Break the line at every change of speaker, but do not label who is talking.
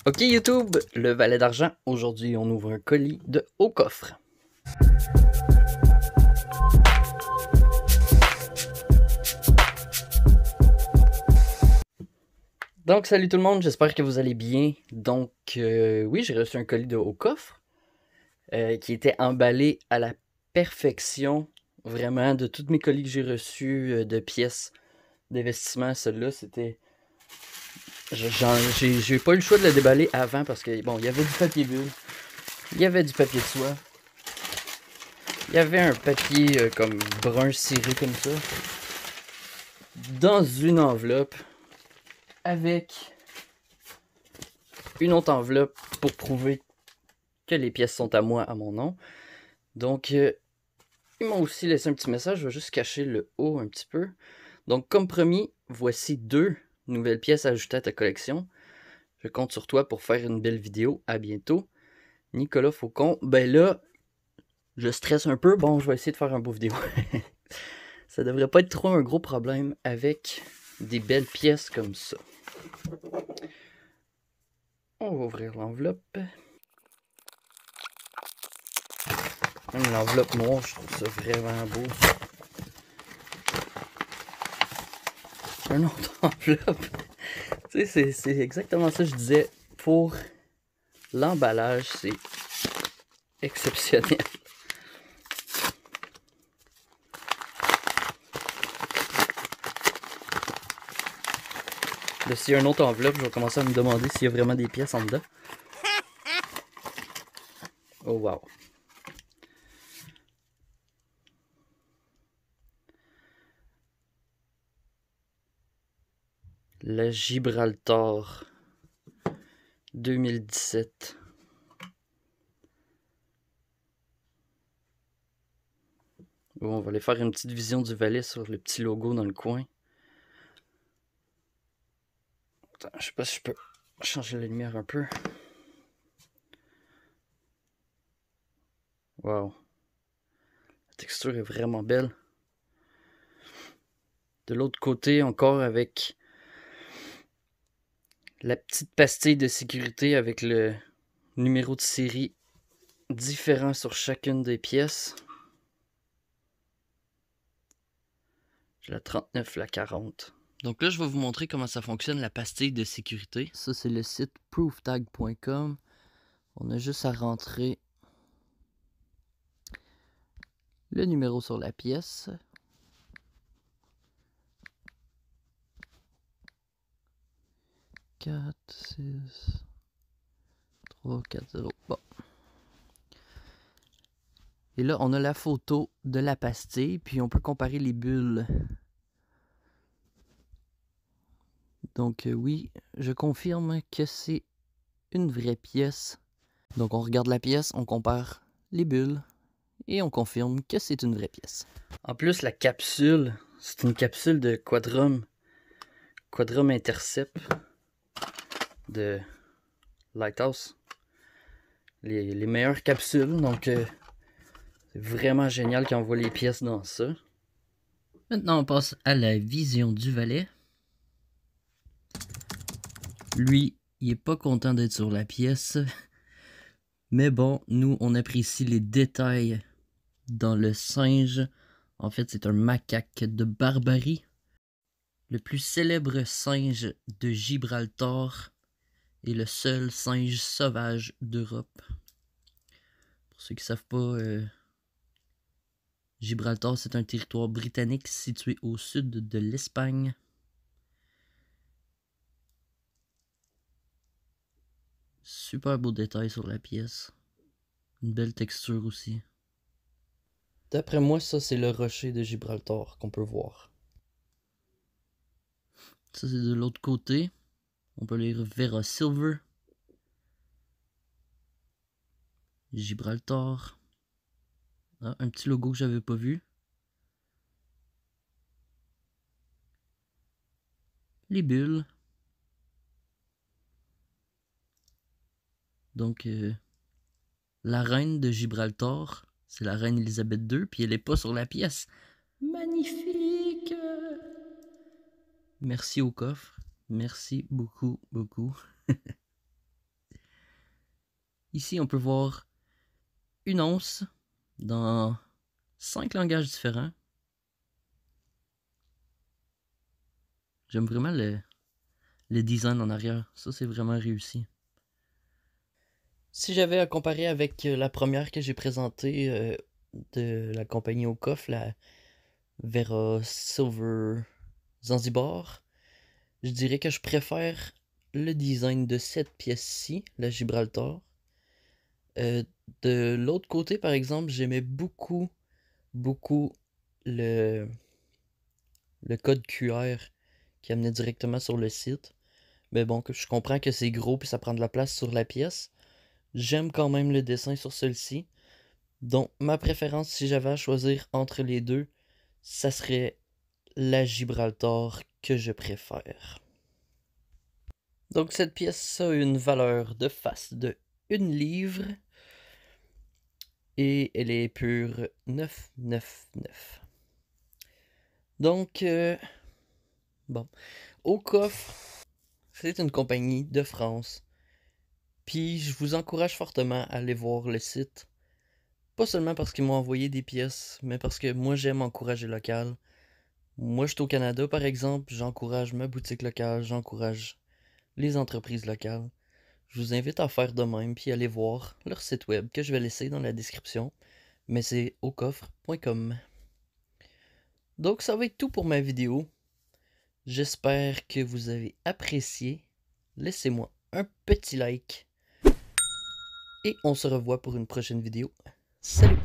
Ok YouTube, le valet d'argent. Aujourd'hui, on ouvre un colis de haut coffre. Donc, salut tout le monde, j'espère que vous allez bien. Donc, oui, j'ai reçu un colis de haut coffre qui était emballé à la perfection. Vraiment, de tous mes colis que j'ai reçus de pièces d'investissement, celui-là, c'était... J'ai pas eu le choix de le déballer avant parce que, bon, il y avait du papier bulle, il y avait du papier de soie, il y avait un papier comme brun ciré comme ça, dans une enveloppe, avec une autre enveloppe pour prouver que les pièces sont à moi, à mon nom. Donc, ils m'ont aussi laissé un petit message, je vais juste cacher le haut un petit peu. Donc, comme promis, voici 2 nouvelles pièces ajoutées à ta collection. Je compte sur toi pour faire une belle vidéo. À bientôt. Nicolas Faucon. Ben là, je stresse un peu. Bon, je vais essayer de faire un beau vidéo. Ça devrait pas être trop un gros problème avec des belles pièces comme ça. On va ouvrir l'enveloppe. Même l'enveloppe noire, je trouve ça vraiment beau. Un autre enveloppe. Tu sais, c'est exactement ça que je disais. Pour l'emballage, c'est exceptionnel. Là, s'il y a une autre enveloppe, je vais commencer à me demander s'il y a vraiment des pièces en dedans. Oh wow. La Gibraltar 2017. Bon, on va aller faire une petite vision du valet sur le petit logo dans le coin. Attends, je sais pas si je peux changer la lumière un peu. Wow. La texture est vraiment belle. De l'autre côté, encore avec la petite pastille de sécurité avec le numéro de série différent sur chacune des pièces. J'ai la 39, la 40. Donc là, je vais vous montrer comment ça fonctionne, la pastille de sécurité. Ça, c'est le site prooftag.com. On a juste à rentrer le numéro sur la pièce. « 4, 6, 3, 4, 0. » Bon. Et là, on a la photo de la pastille, puis on peut comparer les bulles. Donc oui, je confirme que c'est une vraie pièce. Donc on regarde la pièce, on compare les bulles, et on confirme que c'est une vraie pièce. En plus, la capsule, c'est une capsule de Quadrum Intercept de Lighthouse. Les meilleures capsules, donc c'est vraiment génial quand on voit les pièces dans ça. Maintenant, on passe à la vision du valet. Lui, il est pas content d'être sur la pièce. Mais bon, nous, on apprécie les détails dans le singe. En fait, c'est un macaque de Barbarie. Le plus célèbre singe de Gibraltar et le seul singe sauvage d'Europe. Pour ceux qui ne savent pas, Gibraltar, c'est un territoire britannique situé au sud de l'Espagne. Super beau détail sur la pièce. Une belle texture aussi. D'après moi, ça c'est le rocher de Gibraltar qu'on peut voir. Ça c'est de l'autre côté. On peut lire Vera Silver. Gibraltar. Ah, un petit logo que j'avais pas vu. Les bulles. Donc, la reine de Gibraltar, c'est la reine Elisabeth II, puis elle est pas sur la pièce. Magnifique! Merci au coffre. Merci beaucoup, beaucoup. Ici, on peut voir une once dans 5 langages différents. J'aime vraiment le design en arrière. Ça, c'est vraiment réussi. Si j'avais à comparer avec la première que j'ai présentée de la compagnie Okoff, la Vera Silver Zanzibar, je dirais que je préfère le design de cette pièce-ci, la Gibraltar. De l'autre côté, par exemple, j'aimais beaucoup le, le code QR qui amenait directement sur le site. Mais bon, je comprends que c'est gros et ça prend de la place sur la pièce. J'aime quand même le dessin sur celle-ci. Donc, ma préférence, si j'avais à choisir entre les deux, ça serait la Gibraltar que je préfère. Donc, cette pièce a une valeur de face de 1 livre. Et elle est pure 9,99. Donc, bon. Okoff, c'est une compagnie de France. Puis, je vous encourage fortement à aller voir le site. Pas seulement parce qu'ils m'ont envoyé des pièces, mais parce que moi, j'aime encourager local. Moi, je suis au Canada, par exemple. J'encourage ma boutique locale. J'encourage les entreprises locales. Je vous invite à faire de même, puis aller voir leur site web que je vais laisser dans la description. Mais c'est ocoffre.com. Donc ça va être tout pour ma vidéo. J'espère que vous avez apprécié. Laissez-moi un petit like. Et on se revoit pour une prochaine vidéo. Salut!